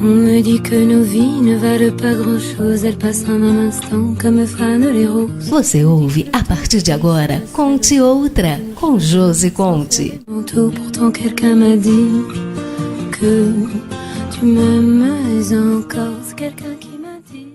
On me dit que nos vies ne valent pas grand-chose, elles passent en un instant comme fanent les roses. Você ouve a partir de agora Conte Outra, com Josi Conte. Pourtant quelqu'un m'a dit que tu m'aimes encore, c'est quelqu'un qui m'a dit.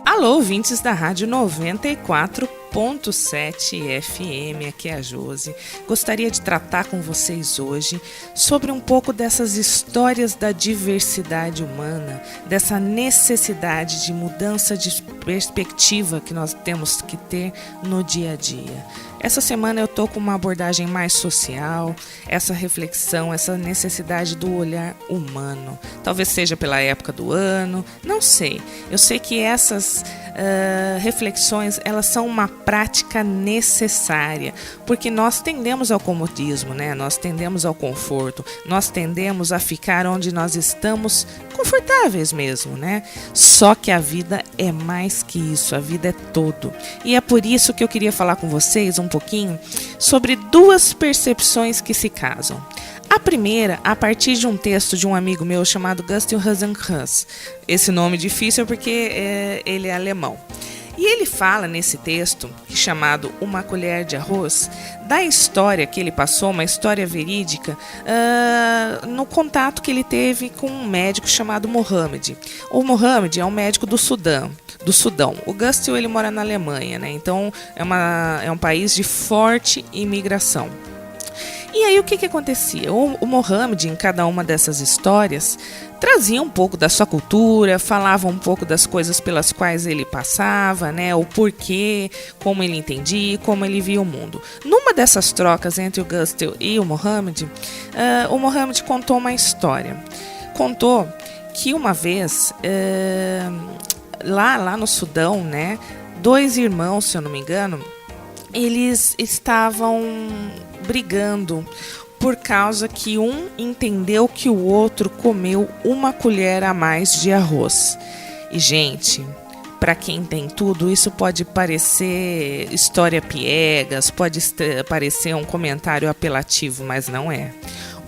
Alô, ouvintes da Rádio 94.7 FM, aqui é a Josi. Gostaria de tratar com vocês hoje sobre um pouco dessas histórias da diversidade humana, dessa necessidade de mudança de perspectiva que nós temos que ter no dia a dia. Essa semana eu estou com uma abordagem mais social, essa reflexão, essa necessidade do olhar humano. Talvez seja pela época do ano, não sei. Eu sei que essas reflexões, elas são uma prática necessária, porque nós tendemos ao comodismo, né? Nós tendemos ao conforto, nós tendemos a ficar onde nós estamos confortáveis mesmo, né? Só que a vida é mais que isso, a vida é todo. E é por isso que eu queria falar com vocês um pouquinho sobre duas percepções que se casam. A primeira, a partir de um texto de um amigo meu chamado Gustl Rosenkranz. Esse nome difícil porque ele é alemão. E ele fala nesse texto, chamado Uma Colher de Arroz, da história que ele passou, uma história verídica, no contato que ele teve com um médico chamado Mohammed. O Mohammed é um médico do Sudão. O Gustl, ele mora na Alemanha, né? Então é um país de forte imigração. E aí o que acontecia? O Mohammed, em cada uma dessas histórias, trazia um pouco da sua cultura, falava um pouco das coisas pelas quais ele passava, né? O porquê, como ele entendia, como ele via o mundo. Numa dessas trocas entre o Gustl e o Mohammed contou uma história. Contou que uma vez, lá no Sudão, né, dois irmãos, se eu não me engano, eles estavam brigando por causa que um entendeu que o outro comeu uma colher a mais de arroz. E, gente, para quem tem tudo, isso pode parecer história piegas, pode parecer um comentário apelativo, mas não é.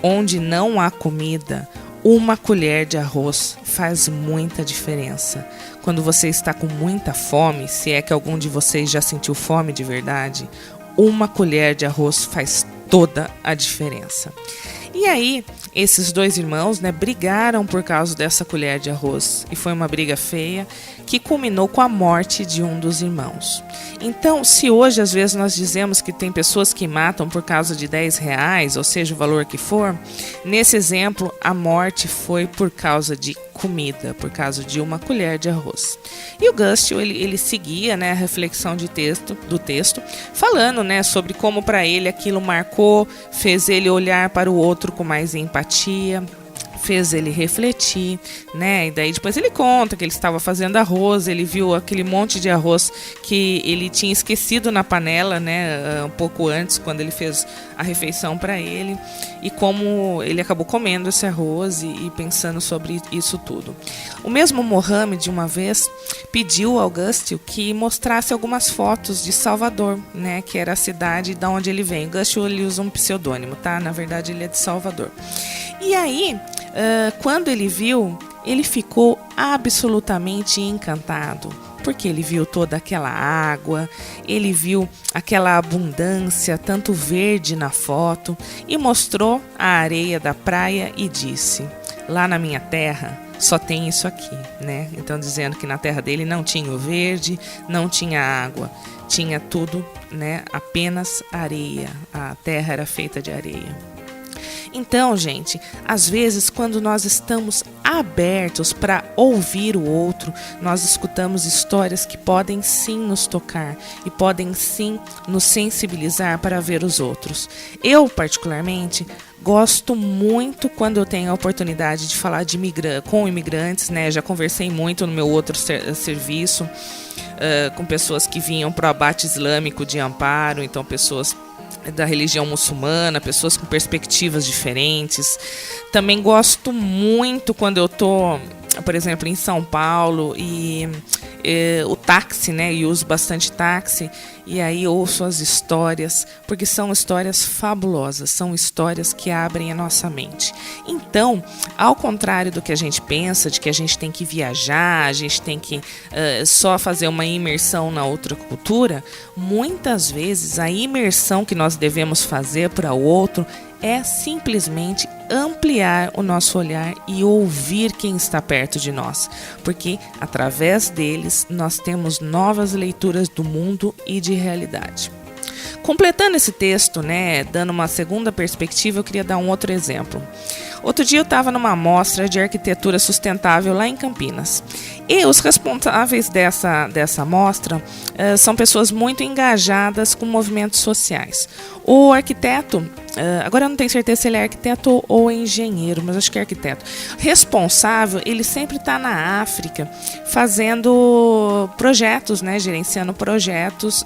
Onde não há comida, uma colher de arroz faz muita diferença. Quando você está com muita fome, se é que algum de vocês já sentiu fome de verdade, uma colher de arroz faz toda a diferença. E aí, esses dois irmãos, né, brigaram por causa dessa colher de arroz. E foi uma briga feia que culminou com a morte de um dos irmãos. Então, se hoje às vezes nós dizemos que tem pessoas que matam por causa de R$10, ou seja, o valor que for, nesse exemplo, a morte foi por causa de comida, por causa de uma colher de arroz. E o Gustl, ele seguia, né, a reflexão do texto, falando, né, sobre como para ele aquilo marcou, fez ele olhar para o outro com mais empatia, fez ele refletir, né? E daí depois ele conta que ele estava fazendo arroz, ele viu aquele monte de arroz que ele tinha esquecido na panela, né? Um pouco antes, quando ele fez a refeição para ele, e como ele acabou comendo esse arroz e pensando sobre isso tudo. O mesmo Mohammed, uma vez, pediu ao Gustl que mostrasse algumas fotos de Salvador, né? Que era a cidade de onde ele vem. O Gustl, ele usa um pseudônimo, tá? Na verdade, ele é de Salvador. E aí, quando ele viu, ele ficou absolutamente encantado, porque ele viu toda aquela água, ele viu aquela abundância, tanto verde na foto, e mostrou a areia da praia e disse: lá na minha terra só tem isso aqui, né? Então, dizendo que na terra dele não tinha o verde, não tinha água, tinha tudo, né? Apenas areia, a terra era feita de areia. Então, gente, às vezes quando nós estamos abertos para ouvir o outro, nós escutamos histórias que podem sim nos tocar e podem sim nos sensibilizar para ver os outros. Eu, particularmente, gosto muito quando eu tenho a oportunidade de falar com imigrantes, né? Já conversei muito no meu outro serviço com pessoas que vinham para o abate islâmico de Amparo, então pessoas da religião muçulmana, pessoas com perspectivas diferentes. Também gosto muito quando eu estou, por exemplo, em São Paulo e o táxi, né? E uso bastante táxi. E aí ouço as histórias, porque são histórias fabulosas, são histórias que abrem a nossa mente. Então, ao contrário do que a gente pensa, de que a gente tem que viajar, a gente tem que só fazer uma imersão na outra cultura, muitas vezes a imersão que nós devemos fazer para o outro é simplesmente ampliar o nosso olhar e ouvir quem está perto de nós, porque através deles nós temos novas leituras do mundo e de realidade. Completando esse texto, né, dando uma segunda perspectiva, eu queria dar um outro exemplo. Outro dia eu estava numa mostra de arquitetura sustentável lá em Campinas. E os responsáveis dessa mostra são pessoas muito engajadas com movimentos sociais. O arquiteto, agora eu não tenho certeza se ele é arquiteto ou engenheiro, mas acho que é arquiteto. Responsável, ele sempre está na África fazendo projetos, né, gerenciando projetos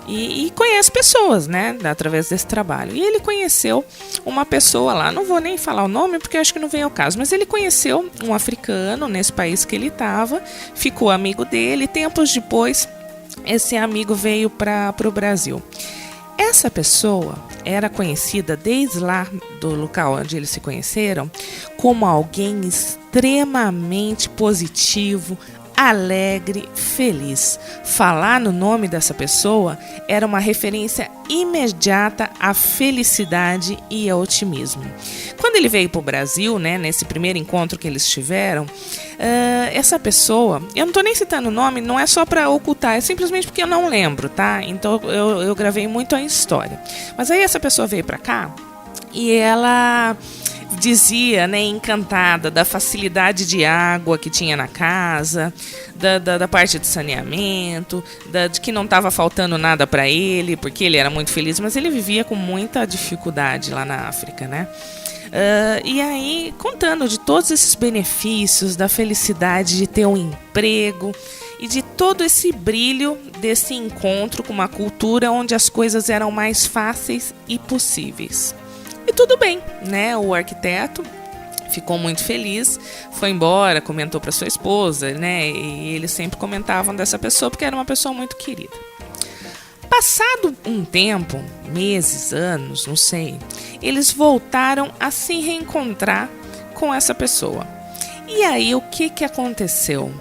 e conhece pessoas, né, através desse trabalho. E ele conheceu uma pessoa lá, não vou nem falar o nome porque eu acho que não vem ao caso, mas ele conheceu um africano nesse país que ele estava, ficou amigo dele, e tempos depois esse amigo veio para o Brasil. Essa pessoa era conhecida desde lá do local onde eles se conheceram como alguém extremamente positivo, alegre, feliz. Falar no nome dessa pessoa era uma referência imediata à felicidade e ao otimismo. Quando ele veio para o Brasil, né, nesse primeiro encontro que eles tiveram, essa pessoa, eu não estou nem citando o nome, não é só para ocultar, é simplesmente porque eu não lembro, tá? Então eu gravei muito a história. Mas aí essa pessoa veio para cá e ela dizia, né, encantada da facilidade de água que tinha na casa, da parte de saneamento, de que não estava faltando nada para ele, porque ele era muito feliz, mas ele vivia com muita dificuldade lá na África, né? E aí, contando de todos esses benefícios, da felicidade de ter um emprego e de todo esse brilho desse encontro com uma cultura onde as coisas eram mais fáceis e possíveis. E tudo bem, né? O arquiteto ficou muito feliz, foi embora, comentou para sua esposa, né? E eles sempre comentavam dessa pessoa porque era uma pessoa muito querida. Passado um tempo, meses, anos, não sei, eles voltaram a se reencontrar com essa pessoa. E aí, o que aconteceu?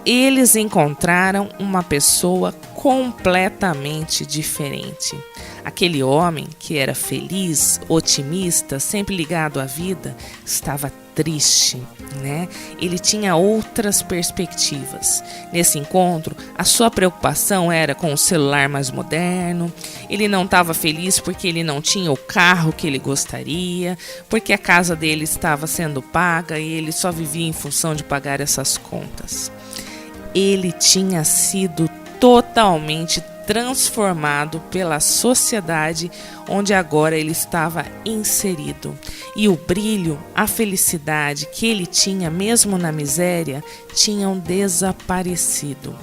Eles encontraram uma pessoa completamente diferente. Aquele homem que era feliz, otimista, sempre ligado à vida, estava triste, né? Ele tinha outras perspectivas. Nesse encontro, a sua preocupação era com o celular mais moderno. Ele não estava feliz porque ele não tinha o carro que ele gostaria, porque a casa dele estava sendo paga e ele só vivia em função de pagar essas contas. Ele tinha sido totalmente transformado pela sociedade onde agora ele estava inserido. E o brilho, a felicidade que ele tinha mesmo na miséria tinham desaparecido,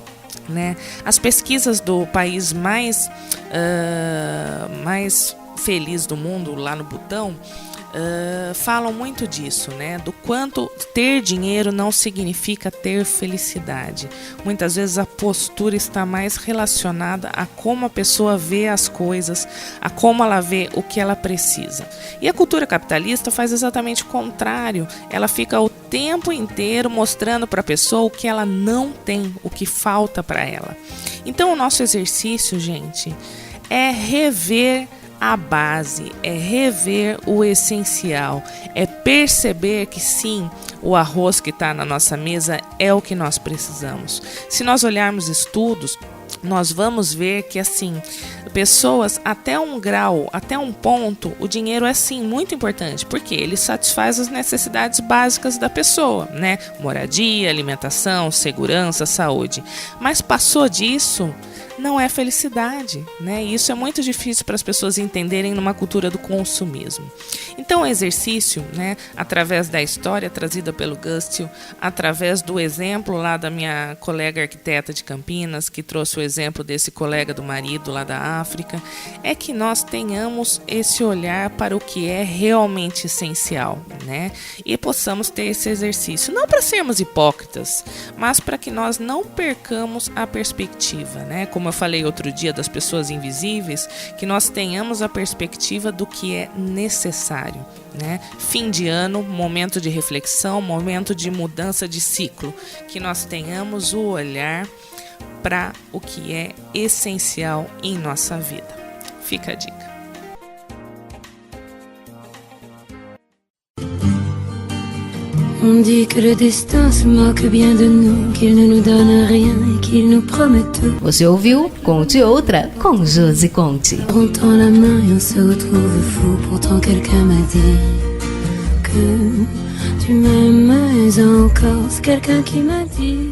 né? As pesquisas do país mais feliz do mundo, lá no Butão, falam muito disso, né? Do quanto ter dinheiro não significa ter felicidade. Muitas vezes a postura está mais relacionada a como a pessoa vê as coisas, a como ela vê o que ela precisa. E a cultura capitalista faz exatamente o contrário. Ela fica o tempo inteiro mostrando para a pessoa o que ela não tem, o que falta para ela. Então o nosso exercício, gente, é rever a base, é rever o essencial, é perceber que sim, o arroz que está na nossa mesa é o que nós precisamos. Se nós olharmos estudos, nós vamos ver que assim, pessoas até um grau, até um ponto, o dinheiro é sim muito importante, porque ele satisfaz as necessidades básicas da pessoa, né? Moradia, alimentação, segurança, saúde. Mas passou disso, não é felicidade, né? E isso é muito difícil para as pessoas entenderem numa cultura do consumismo. Então, o exercício, né, através da história trazida pelo Gustl, através do exemplo lá da minha colega arquiteta de Campinas, que trouxe o exemplo desse colega do marido lá da África, é que nós tenhamos esse olhar para o que é realmente essencial, né? E possamos ter esse exercício, não para sermos hipócritas, mas para que nós não percamos a perspectiva, né? Como eu falei outro dia das pessoas invisíveis, que nós tenhamos a perspectiva do que é necessário, né? Fim de ano, momento de reflexão, momento de mudança de ciclo, que nós tenhamos o olhar para o que é essencial em nossa vida. Fica a dica. On dit que le destin se moque bien de nous, qu'il ne nous donne rien et qu'il nous promet tout. Você ouviu Conte Outra com Josi Conte. On tend la main et on se retrouve fou. Pourtant quelqu'un m'a dit que tu m'aimes encore. C'est quelqu'un qui m'a dit